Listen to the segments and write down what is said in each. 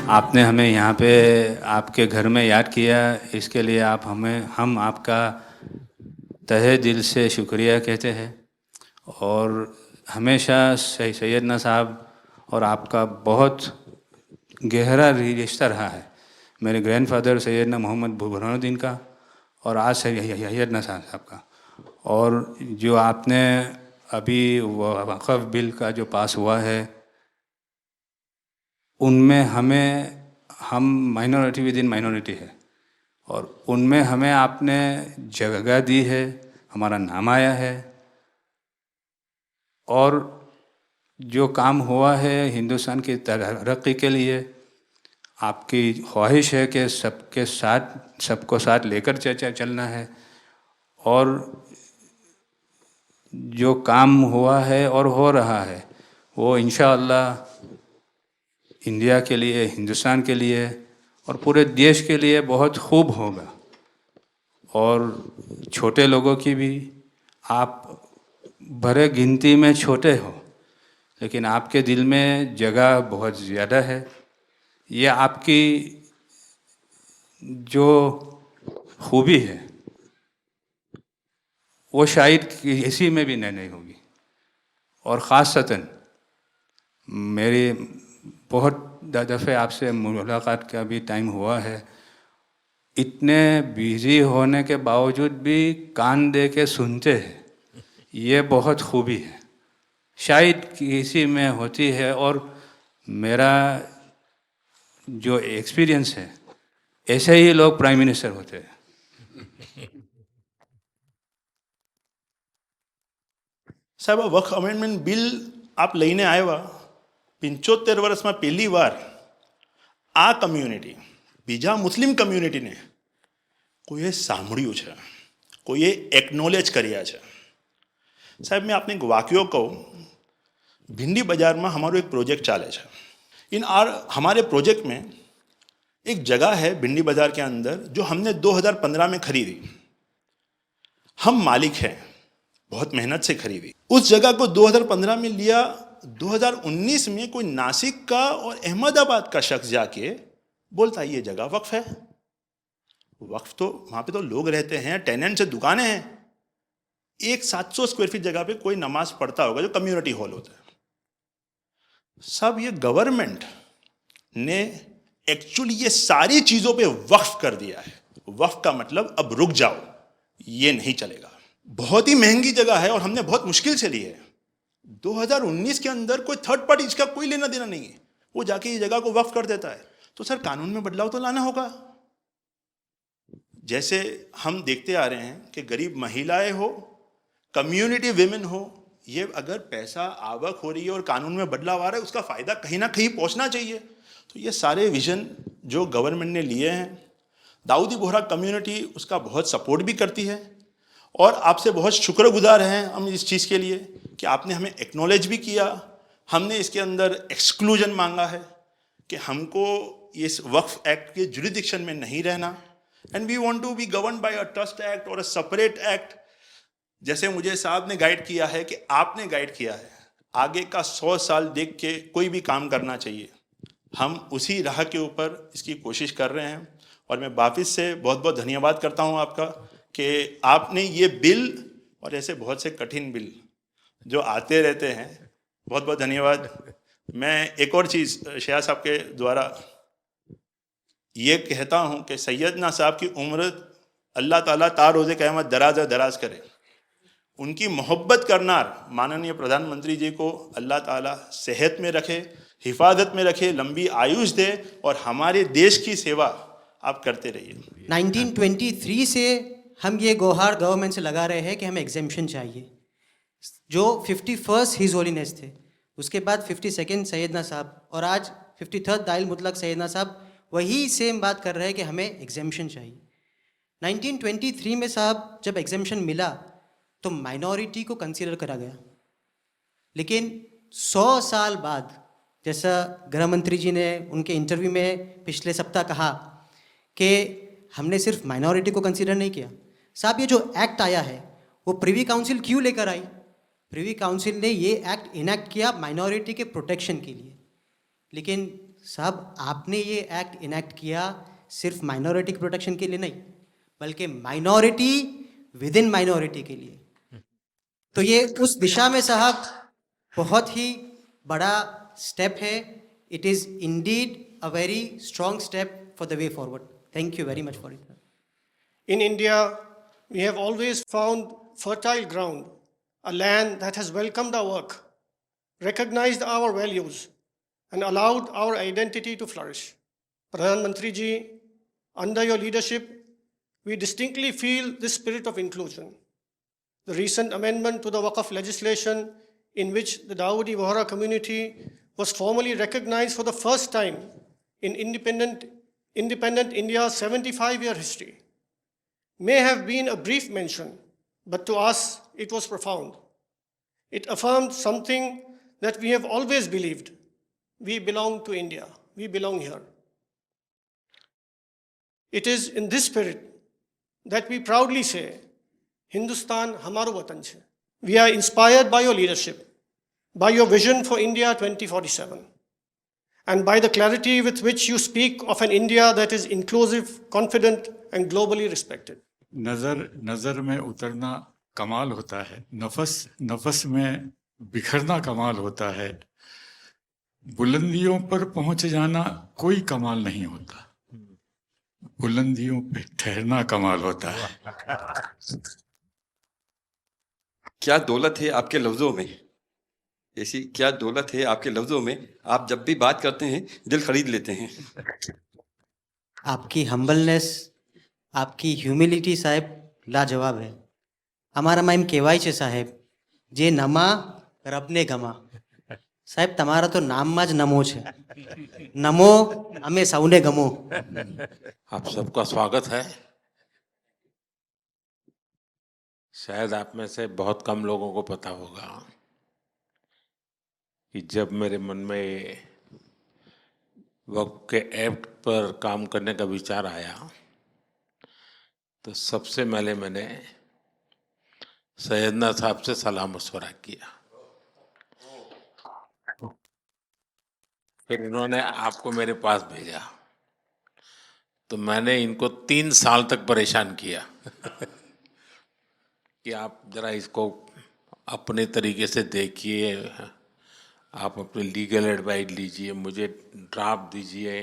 आपने हमें यहाँ पे आपके घर में याद किया, इसके लिए हम आपका तहे दिल से शुक्रिया कहते हैं। और हमेशा सैयदना साहब और आपका बहुत गहरा रिश्ता रहा है, मेरे ग्रैंडफादर सैयदना मोहम्मद बुरहानुद्दीन का और आज सैयदना साहब का। और जो आपने अभी वक़फ़ बिल का जो पास हुआ है, उनमें हम माइनॉरिटी विद इन माइनॉरिटी है, और उनमें हमें आपने जगह दी है, हमारा नाम आया है। और जो काम हुआ है हिंदुस्तान की तरक्की के लिए, आपकी ख्वाहिश है कि सबको साथ लेकर चलना है। और जो काम हुआ है और हो रहा है वो इंशाअल्लाह इंडिया के लिए, हिंदुस्तान के लिए और पूरे देश के लिए बहुत खूब होगा। और छोटे लोगों की भी, आप भरे गिनती में छोटे हो, लेकिन आपके दिल में जगह बहुत ज़्यादा है। ये आपकी जो खूबी है वो शायद किसी में भी नहीं होगी। और ख़ासतन मेरी बहुत दफ़े आपसे मुलाकात का भी टाइम हुआ है, इतने बिज़ी होने के बावजूद भी कान दे के सुनते हैं, ये बहुत खूबी है, शायद किसी में होती है। और मेरा जो एक्सपीरियंस है, ऐसे ही लोग प्राइम मिनिस्टर होते हैं। સાહેબ આ વક્ફ અમેન્ડમેન્ટ બિલ આપ લઈને આવ્યા 75 વર્ષમાં પહેલી વાર આ કમ્યુનિટી, બીજા મુસ્લિમ કમ્યુનિટીને કોઈએ સાંભળ્યું છે, કોઈએ એકનોલેજ કર્યા છે। સાહેબ मैं आपने एक वाक्यो कहूँ, भिंडी बाजार में हमारो एक प्रोजेक्ट चाले है। हमारे प्रोजेक्ट में एक जगह है भिंडी बाजार के अंदर जो हमने 2015 में खरीदी। हम मालिक हैं, बहुत मेहनत से खरीदी। उस जगह को 2015 में लिया, 2019 में कोई नासिक का और अहमदाबाद का शख्स जाके बोलता ये जगह वक्फ है। वक्फ तो वहाँ पे तो लोग रहते हैं, टेनेंट्स है, दुकानें हैं। एक 700 स्क्वायर फीट जगह पे कोई नमाज पढ़ता होगा जो कम्युनिटी हॉल होता है। सब ये गवर्नमेंट ने एक्चुअली ये सारी चीज़ों पे वक्फ कर दिया है। वक्फ का मतलब अब रुक जाओ, ये नहीं चलेगा। बहुत ही महंगी जगह है और हमने बहुत मुश्किल से ली है। 2019 के अंदर कोई थर्ड पार्टी, इसका कोई लेना देना नहीं है, वो जाके ये जगह को वक्फ कर देता है। तो सर कानून में बदलाव तो लाना होगा। जैसे हम देखते आ रहे हैं कि गरीब महिलाएं हो, कम्युनिटी विमेन हो, ये अगर पैसा आवक हो रही है और कानून में बदलाव आ रहा है, उसका फ़ायदा कहीं ना कहीं पहुंचना चाहिए। तो ये सारे विजन जो गवर्नमेंट ने लिए हैं, दाऊदी बोहरा कम्युनिटी उसका बहुत सपोर्ट भी करती है। और आपसे बहुत शुक्रगुजार हैं हम इस चीज़ के लिए कि आपने हमें एक्नॉलेज भी किया। हमने इसके अंदर एक्सक्लूजन मांगा है कि हमको इस वक्फ एक्ट के जुरिडिक्शन में नहीं रहना, and we want to be govern by a trust act और अ सेपरेट एक्ट। जैसे मुझे साहब ने गाइड किया है कि आपने गाइड किया है, आगे का 100 साल देख के कोई भी काम करना चाहिए। हम उसी राह के ऊपर इसकी कोशिश कर रहे हैं। और मैं वापस से बहुत बहुत धन्यवाद करता हूँ आपका कि आपने ये बिल और ऐसे बहुत से कठिन बिल जो आते रहते हैं, बहुत बहुत धन्यवाद। मैं एक और चीज़ शाह साहब के द्वारा ये कहता हूँ कि सैयदना साहब की उम्र अल्लाह ताला तार रोज़े क़यामत दराज दराज करे। उनकी मोहब्बत करनार माननीय प्रधानमंत्री जी को अल्लाह ताला सेहत में रखे, हिफाजत में रखे, लंबी आयुष दे और हमारे देश की सेवा आप करते रहिए। 1923 से हम ये गोहार गवर्नमेंट से लगा रहे हैं कि हमें एग्जेम्पशन चाहिए। जो 51st हिज होलीनेस थे, उसके बाद 52nd सैयदना साहब और आज 53rd दाइल मुतलक सैयदना साहब वही सेम बात कर रहे हैं कि हमें एग्जेम्पशन चाहिए। 1923 में साहब जब एग्जेम्पशन मिला तो माइनॉरिटी को कंसीडर करा गया, लेकिन 100 साल बाद, जैसा गृह मंत्री जी ने उनके इंटरव्यू में पिछले सप्ताह कहा कि हमने सिर्फ माइनॉरिटी को कंसीडर नहीं किया। साहब ये जो एक्ट आया है वो प्रिवी काउंसिल क्यों लेकर आई? प्रिवी काउंसिल ने ये एक्ट इनैक्ट किया माइनॉरिटी के प्रोटेक्शन के लिए, लेकिन साहब आपने ये एक्ट इनेक्ट किया सिर्फ माइनॉरिटी की प्रोटेक्शन के लिए नहीं, बल्कि माइनॉरिटी विद इन माइनॉरिटी के लिए। तो ये उस दिशा में साहब बहुत ही बड़ा स्टेप है। It is indeed a very strong step for the way forward. Thank you very much for it. In India, we have always found fertile ground, a land that has welcomed our work, recognized our values, and allowed our identity to flourish. Pradhan Mantri ji, under your leadership, we distinctly feel this spirit of inclusion. The recent amendment to the Waqf legislation, in which the Dawoodi Bohra community was formally recognized for the first time in independent India's 75-year history, may have been a brief mention, but to us it was profound. It affirmed something that we have always believed. We belong to India. We belong here. It is in this spirit that we proudly say, Hindustan hamaro watan chhe. We are inspired by your leadership, by your vision for India 2047, and by the clarity with which you speak of an India that is inclusive, confident, and globally respected. नजर में उतरना कमाल होता है, नफस में बिखरना कमाल होता है, बुलंदियों पर पहुंच जाना कोई कमाल नहीं होता, बुलंदियों पे ठहरना कमाल होता है। क्या दौलत है आपके लफ्ज़ों में, ऐसी क्या दौलत है आपके लफ्ज़ों में, आप जब भी बात करते हैं दिल खरीद लेते हैं। आपकी हम्बलनेस, आपकी ह्यूमिलिटी साहेब लाजवाब है। हमारा माइम कહેવાય છે સાહેબ, જે નમા રબને ગમા। સાહેબ તમારા તો નામમાં જ નમો છે, નમો અમે સૌને ગમો। आप सबका स्वागत है। शायद आप में से बहुत कम लोगों को पता होगा कि जब मेरे मन में वक्फ के एक्ट पर काम करने का विचार आया तो सबसे पहले मैंने सैयदना साहब से सलाह मशवरा किया, फिर इन्होंने आपको मेरे पास भेजा, तो मैंने इनको 3 साल तक परेशान किया कि आप जरा इसको अपने तरीके से देखिए, आप अपने लीगल एडवाइस लीजिए, मुझे ड्राफ्ट दीजिए।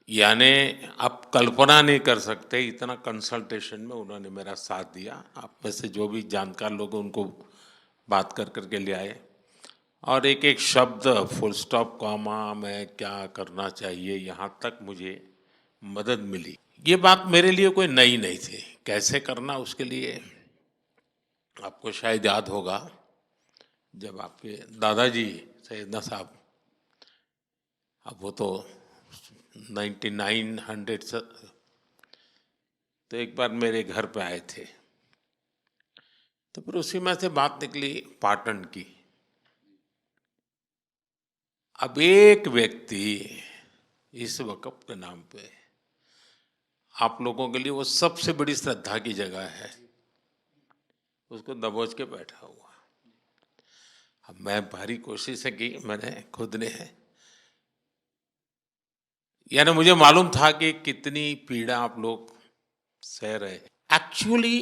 यानी आप कल्पना नहीं कर सकते इतना कंसल्टेशन में उन्होंने मेरा साथ दिया। आप में से जो भी जानकार लोग उनको बात कर करके ले आए, और एक एक शब्द, फुल स्टॉप, कॉमा में क्या करना चाहिए, यहाँ तक मुझे मदद मिली। ये बात मेरे लिए कोई नई नहीं थी, कैसे करना उसके लिए। आपको शायद याद होगा जब आपके दादाजी सैयदना साहब, अब वो तो 1900 से, तो एक बार मेरे घर पे आए थे, तो फिर उसी में से बात निकली पाटन की। अब एक व्यक्ति इस वक़्फ़ के नाम पे आप लोगों के लिए वो सबसे बड़ी श्रद्धा की जगह है, उसको दबोच के बैठा हुआ। अब मैं भारी कोशिश की मैंने खुद ने, यानी मुझे मालूम था कि कितनी पीड़ा आप लोग सह रहे। एक्चुअली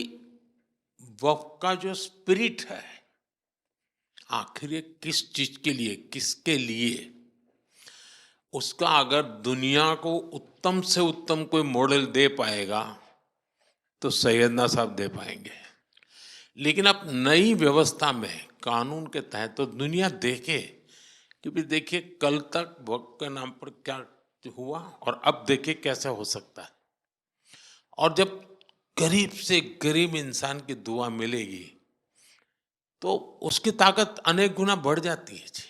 वक्फ का जो स्पिरिट है, आखिर ये किस चीज के लिए, किसके लिए, उसका अगर दुनिया को उत्तम से उत्तम कोई मॉडल दे पाएगा तो सैयदना साहब दे पाएंगे। लेकिन अब नई व्यवस्था में कानून के तहत तो दुनिया देखे, क्योंकि देखिए कल तक वक्फ के नाम पर क्या हुआ और अब देखिए कैसे हो सकता है। और जब गरीब से गरीब इंसान की दुआ मिलेगी तो उसकी ताकत अनेक गुना बढ़ जाती है जी।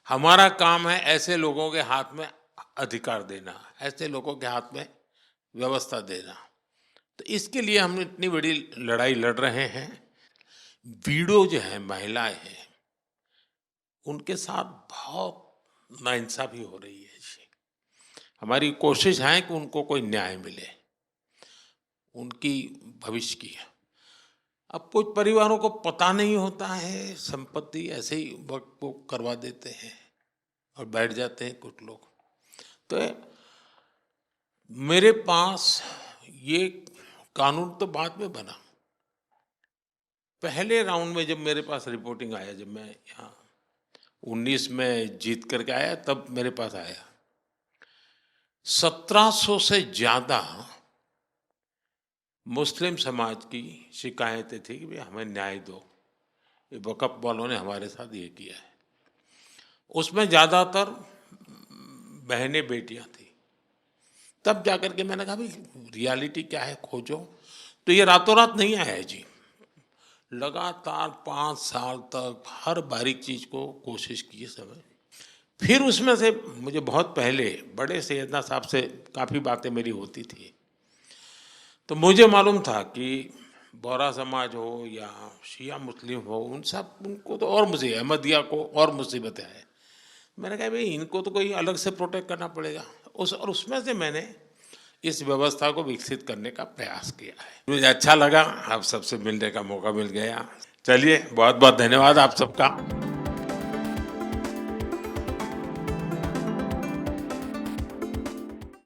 हमारा काम है ऐसे लोगों के हाथ में अधिकार देना, ऐसे लोगों के हाथ में व्यवस्था देना। तो इसके लिए हम इतनी बड़ी लड़ाई लड़ रहे हैं। वीडो जो है, महिलाएं हैं, उनके साथ बहुत नाइंसाफी हो रही है जी। हमारी कोशिश है कि उनको कोई न्याय मिले, उनकी भविष्य की। अब कुछ परिवारों को पता नहीं होता है, संपत्ति ऐसे ही वक्त को करवा देते हैं और बैठ जाते हैं कुछ लोग। तो मेरे पास ये कानून तो बाद में बना, पहले राउंड में जब मेरे पास रिपोर्टिंग आया, जब मैं यहाँ 19 में जीत करके आया, तब मेरे पास आया 1700 से ज़्यादा मुस्लिम समाज की शिकायतें थी कि भाई हमें न्याय दो, ये वक़्फ़ वालों ने हमारे साथ ये किया है। उसमें ज़्यादातर बहनें बेटियां थी। तब जाकर के मैंने कहा भाई रियलिटी क्या है खोजो। तो ये रातों रात नहीं आया है जी, लगातार 5 साल तक हर बारीक चीज़ को कोशिश की समय। फिर उसमें से मुझे बहुत पहले बड़े सैयदना साहब से काफ़ी बातें मेरी होती थी, तो मुझे मालूम था कि बोहरा समाज हो या शिया मुस्लिम हो, उनको तो और मुझे अहमदिया को और मुसीबतें हैं। मैंने कहा भाई इनको तो कोई अलग से प्रोटेक्ट करना पड़ेगा, और उसमें से मैंने इस व्यवस्था को विकसित करने का प्रयास किया है। मुझे अच्छा लगा, आप सबसे मिलने का मौका मिल गया। चलिए, बहुत बहुत धन्यवाद आप सबका।